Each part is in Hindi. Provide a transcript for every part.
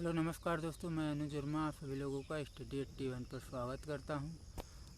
हेलो नमस्कार दोस्तों, मैं अनुज वर्मा आप सभी लोगों का स्टडी 81 पर स्वागत करता हूं।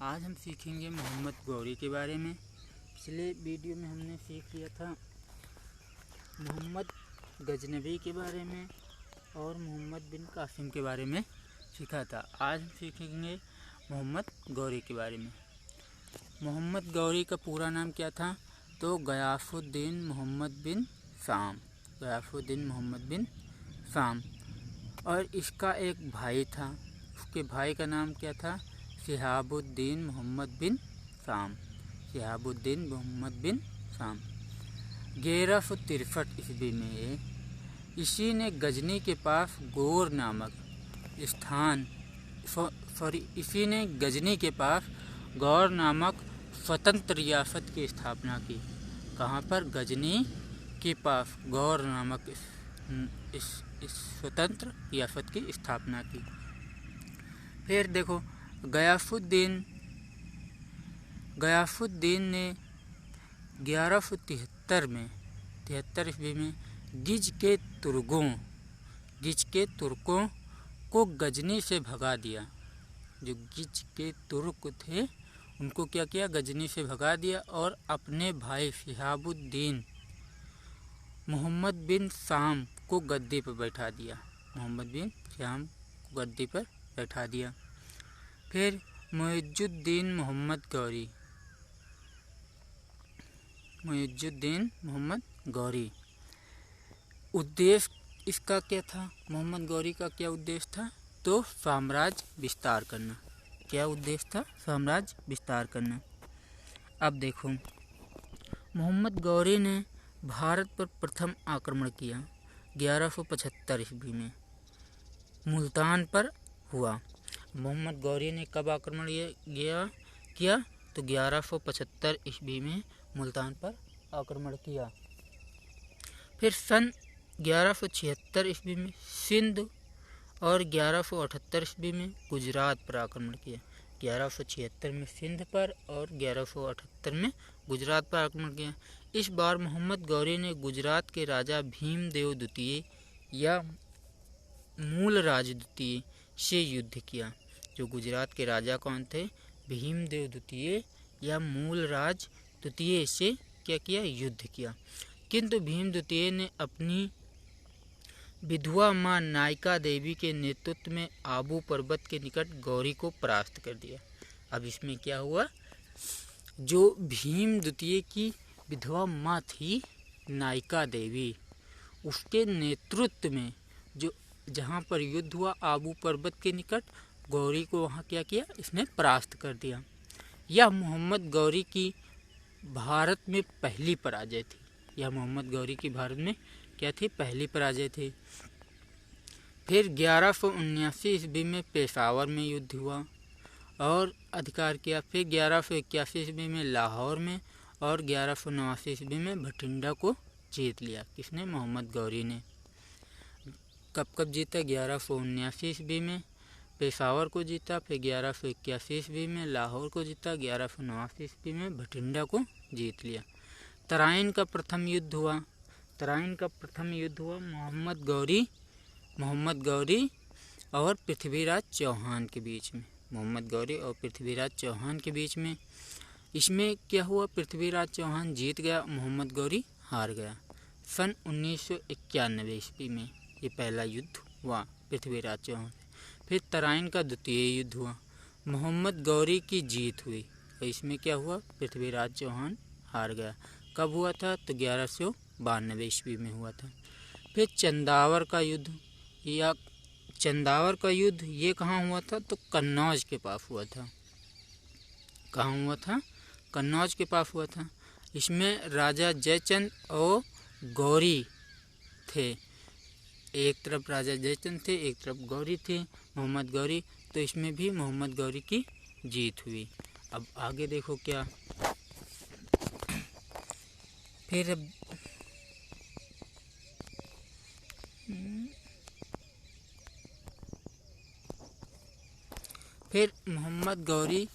आज हम सीखेंगे मोहम्मद गौरी के बारे में। पिछले वीडियो में हमने सीख लिया था मोहम्मद गजनवी के बारे में और मोहम्मद बिन कासिम के बारे में सीखा था। आज हम सीखेंगे मोहम्मद गौरी के बारे में। मोहम्मद गौरी का पूरा नाम क्या था? तो गयासुद्दीन मोहम्मद बिन शाम, गयासुद्दीन मोहम्मद बिन शाम। और इसका एक भाई था, उसके भाई का नाम क्या था? शिहाबुद्दीन मोहम्मद बिन शाम, शिहाबुद्दीन मोहम्मद बिन शाम। 1163 ईस्वी में इसी ने गजनी के पास गौर नामक स्थान इसी ने गजनी के पास गौर नामक स्वतंत्र रियासत की स्थापना की। कहाँ पर? गजनी के पास गौर नामक इस स्वतंत्र रियासत की स्थापना की। फिर देखो, गयासुद्दीन ने 1173 ईस्वी में गिज के तुर्कों को गजनी से भगा दिया। जो गिज के तुर्क थे उनको क्या किया? गजनी से भगा दिया और अपने भाई शिहाबुद्दीन मोहम्मद बिन शाम को गद्दी पर बैठा दिया। मोहम्मद बिन शाम को गद्दी पर बैठा दिया। फिर मुइजुद्दीन मोहम्मद गौरी। उद्देश्य इसका क्या था? मोहम्मद गौरी का क्या उद्देश्य था? तो साम्राज्य विस्तार करना। क्या उद्देश्य था? साम्राज्य विस्तार करना। अब देखो, मोहम्मद गौरी ने भारत पर प्रथम आक्रमण किया 1175 ईस्वी में, मुल्तान पर हुआ। मोहम्मद गौरी ने कब आक्रमण किया? तो 1175 ईस्वी में मुल्तान पर आक्रमण किया। फिर सन 1176 ईस्वी में सिंध और 1178 ईस्वी में गुजरात पर आक्रमण किया। 1176 में सिंध पर और 1178 में गुजरात पर आक्रमण किया। इस बार मोहम्मद गौरी ने गुजरात के राजा भीमदेव द्वितीय या मूलराज द्वितीय से युद्ध किया। जो गुजरात के राजा कौन थे? भीमदेव द्वितीय या मूलराज द्वितीय से क्या किया? युद्ध किया। किंतु भीम द्वितीय ने अपनी विधवा मां नायका देवी के नेतृत्व में आबू पर्वत के निकट गौरी को परास्त कर दिया। अब इसमें क्या हुआ? जो भीम द्वितीय की विधवा माँ थी नायका देवी, उसके नेतृत्व में जहाँ पर युद्ध हुआ आबू पर्वत के निकट, गौरी को वहाँ क्या किया? इसने परास्त कर दिया। यह मोहम्मद गौरी की भारत में पहली पराजय थी। यह मोहम्मद गौरी की भारत में क्या थी? पहली पराजय थी। फिर 1179 ईस्वी में पेशावर में युद्ध हुआ और अधिकार किया। फिर 1181 ईस्वी में लाहौर में और 1189 ईस्वी में भटिंडा को जीत लिया। किसने? मोहम्मद गौरी ने। कब जीता? 1179 ईस्वी में पेशावर को जीता। फिर 1181 ईस्वी में लाहौर को जीता। 1189 ईस्वी में भटिंडा को जीत लिया। तराइन का प्रथम युद्ध हुआ। मोहम्मद गौरी और पृथ्वीराज चौहान के बीच में। मोहम्मद गौरी और पृथ्वीराज चौहान के बीच में। इसमें क्या हुआ? पृथ्वीराज चौहान जीत गया, मोहम्मद गौरी हार गया। सन 1991 ईस्वी में ये पहला युद्ध हुआ पृथ्वीराज चौहान। फिर तराइन का द्वितीय युद्ध हुआ, मोहम्मद गौरी की जीत हुई और इसमें क्या हुआ? पृथ्वीराज चौहान हार गया। कब हुआ था? तो 1192 ईस्वी में हुआ था। फिर चंदावर का युद्ध ये कहाँ हुआ था? तो कन्नौज के पास हुआ था। कहाँ हुआ था? कन्नौज के पास हुआ था। इसमें राजा जयचंद और गौरी थे। एक तरफ राजा जयचंद थे, एक तरफ गौरी थे, मोहम्मद गौरी। तो इसमें भी मोहम्मद गौरी की जीत हुई। अब आगे देखो क्या। फिर मोहम्मद गौरी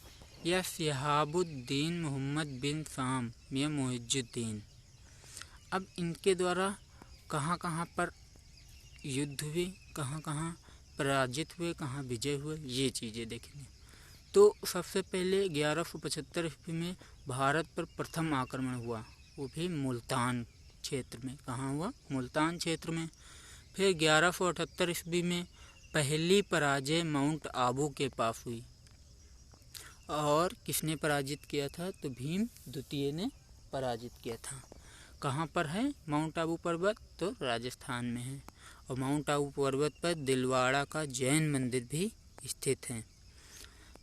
या शिहाबुद्दीन मोहम्मद बिन शाम या मुइजुद्दीन। अब इनके द्वारा कहाँ पर युद्ध हुए, कहाँ कहाँ पराजित हुए, कहाँ विजय हुए, ये चीज़ें देखेंगे। तो सबसे पहले 1175 ईस्वी में भारत पर प्रथम आक्रमण हुआ, वो भी मुल्तान क्षेत्र में। कहाँ हुआ? मुल्तान क्षेत्र में। फिर 1178 ईस्वी में पहली पराजय माउंट आबू के पास हुई, और किसने पराजित किया था? तो भीम द्वितीय ने पराजित किया था। कहाँ पर है माउंट आबू पर्वत? तो राजस्थान में है। और माउंट आबू पर्वत पर दिलवाड़ा का जैन मंदिर भी स्थित है।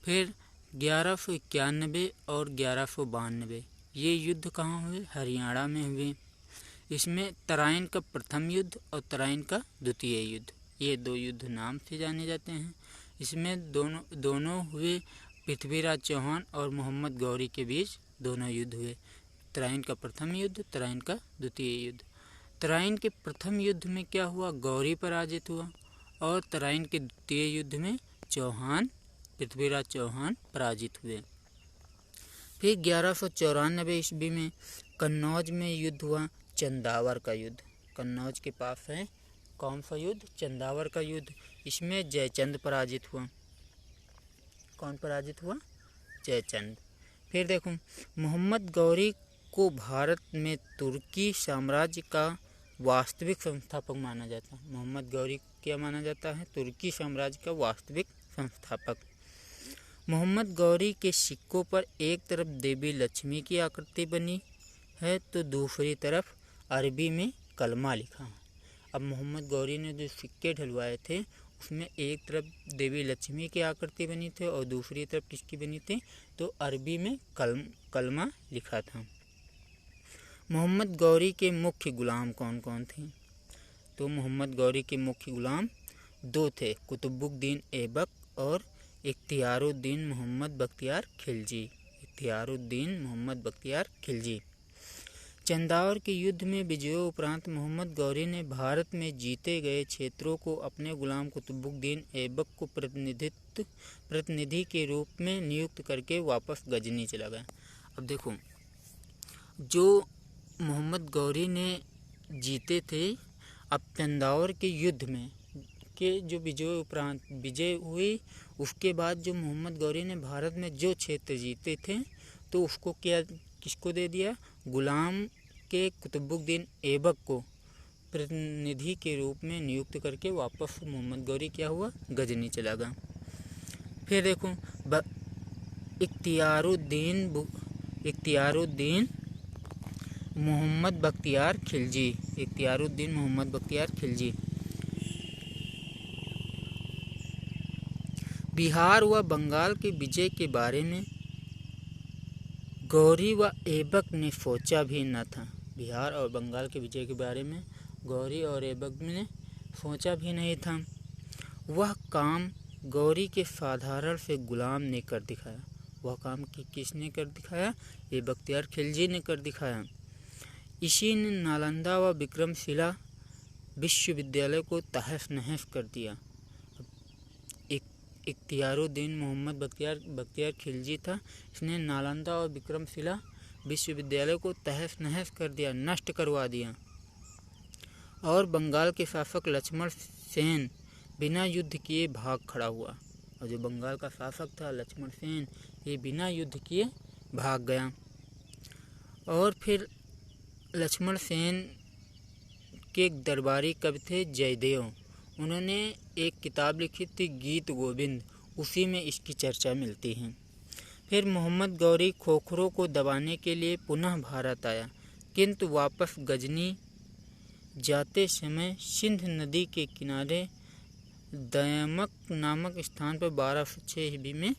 फिर 1191 और 1192 ये युद्ध कहाँ हुए? हरियाणा में हुए। इसमें तराइन का प्रथम युद्ध और तराइन का द्वितीय युद्ध, ये दो युद्ध नाम से जाने जाते हैं। इसमें दोनों हुए पृथ्वीराज चौहान और मोहम्मद गौरी के बीच दोनों युद्ध हुए। तराइन का प्रथम युद्ध, तराइन का द्वितीय युद्ध। तराइन के प्रथम युद्ध में क्या हुआ? गौरी पराजित हुआ, और तराइन के द्वितीय युद्ध में पृथ्वीराज चौहान पराजित हुए। फिर 1194 ईस्वी में कन्नौज में युद्ध हुआ, चंदावर का युद्ध। कन्नौज के पास है कौन सा युद्ध? चंदावर का युद्ध। इसमें जयचंद पराजित हुआ। कौन पराजित हुआ? जयचंद। फिर देखो, मोहम्मद गौरी को भारत में तुर्की साम्राज्य का वास्तविक संस्थापक माना जाता है। मोहम्मद गौरी क्या माना जाता है? तुर्की साम्राज्य का वास्तविक संस्थापक। मोहम्मद गौरी के सिक्कों पर एक तरफ देवी लक्ष्मी की आकृति बनी है, तो दूसरी तरफ अरबी में कलमा लिखा है। अब मोहम्मद गौरी ने जो सिक्के ढलवाए थे, उसमें एक तरफ देवी लक्ष्मी की आकृति बनी थी और दूसरी तरफ किसकी बनी थी? तो अरबी में कलमा लिखा था। मोहम्मद गौरी के मुख्य गुलाम कौन कौन थे? तो मोहम्मद गौरी के मुख्य गुलाम दो थे, कुतुबुद्दीन ऐबक और इख्तियारुद्दीन मोहम्मद बख्तियार खिलजी। इख्तियारुद्दीन मोहम्मद बख्तियार खिलजी। चंदावर के युद्ध में विजयों उपरांत मोहम्मद गौरी ने भारत में जीते गए क्षेत्रों को अपने गुलाम कुतुबुद्दीन ऐबक को प्रतिनिधि के रूप में नियुक्त करके वापस गजनी चला गया। अब देखो, जो मोहम्मद गौरी ने जीते थे, अब चंदावर के युद्ध में के जो विजय हुई, उसके बाद जो मोहम्मद गौरी ने भारत में जो क्षेत्र जीते थे, तो उसको किसको दे दिया? गुलाम के कुतुबुद्दीन ऐबक को प्रतिनिधि के रूप में नियुक्त करके वापस मोहम्मद गौरी क्या हुआ? गजनी चला गया। फिर देखो, इख्तियारुद्दीन मोहम्मद बख्तियार खिलजी। इख्तियारुद्दीन मोहम्मद बख्तियार खिलजी बिहार व बंगाल के विजय के बारे में गौरी व ऐबक ने सोचा भी न था। बिहार और बंगाल के विजय के बारे में गौरी और ऐबक ने सोचा भी नहीं था। वह काम गौरी के साधारण से गुलाम ने कर दिखाया। वह काम किसने कर दिखाया? ये बख्तियार खिलजी ने कर दिखाया। इसी ने नालंदा व विक्रमशिला विश्वविद्यालय को तहस नहस कर दिया। इख्तियारुद्दीन मोहम्मद बख्तियार खिलजी था, इसने नालंदा और विक्रमशिला विश्वविद्यालय को तहस नहस कर दिया, नष्ट करवा दिया। और बंगाल के शासक लक्ष्मण सेन बिना युद्ध किए भाग खड़ा हुआ। और जो बंगाल का शासक था लक्ष्मण सेन, ये बिना युद्ध किए भाग गया। और फिर लक्ष्मण सेन के दरबारी कवि थे जयदेव, उन्होंने एक किताब लिखी थी गीत गोविंद, उसी में इसकी चर्चा मिलती है। फिर मोहम्मद गौरी खोखरों को दबाने के लिए पुनः भारत आया, किंतु वापस गजनी जाते समय सिंध नदी के किनारे दयमक नामक स्थान पर 1206 ईस्वी में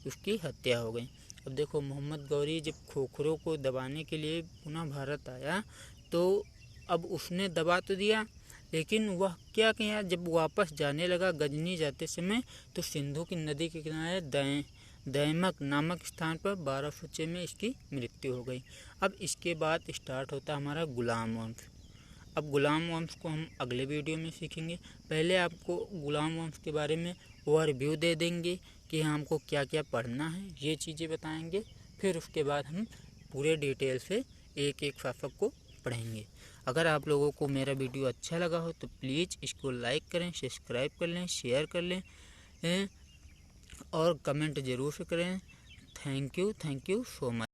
उसकी हत्या हो गई। अब देखो, मोहम्मद गौरी जब खोखरों को दबाने के लिए पुनः भारत आया, तो अब उसने दबा तो दिया, लेकिन वह क्या किया? जब वापस जाने लगा गजनी जाते समय, तो सिंधु की नदी के किनारे दयमक नामक स्थान पर 1206 में इसकी मृत्यु हो गई। अब इसके बाद स्टार्ट होता हमारा गुलाम वंश। अब गुलाम वंश को हम अगले वीडियो में सीखेंगे। पहले आपको गुलाम वंश के बारे में ओवरव्यू दे देंगे कि हमको क्या क्या पढ़ना है, ये चीज़ें बताएंगे। फिर उसके बाद हम पूरे डिटेल से एक एक शासक को पढ़ेंगे। अगर आप लोगों को मेरा वीडियो अच्छा लगा हो तो प्लीज़ इसको लाइक करें, सब्सक्राइब कर लें, शेयर कर लें और कमेंट ज़रूर से करें। Thank you so much.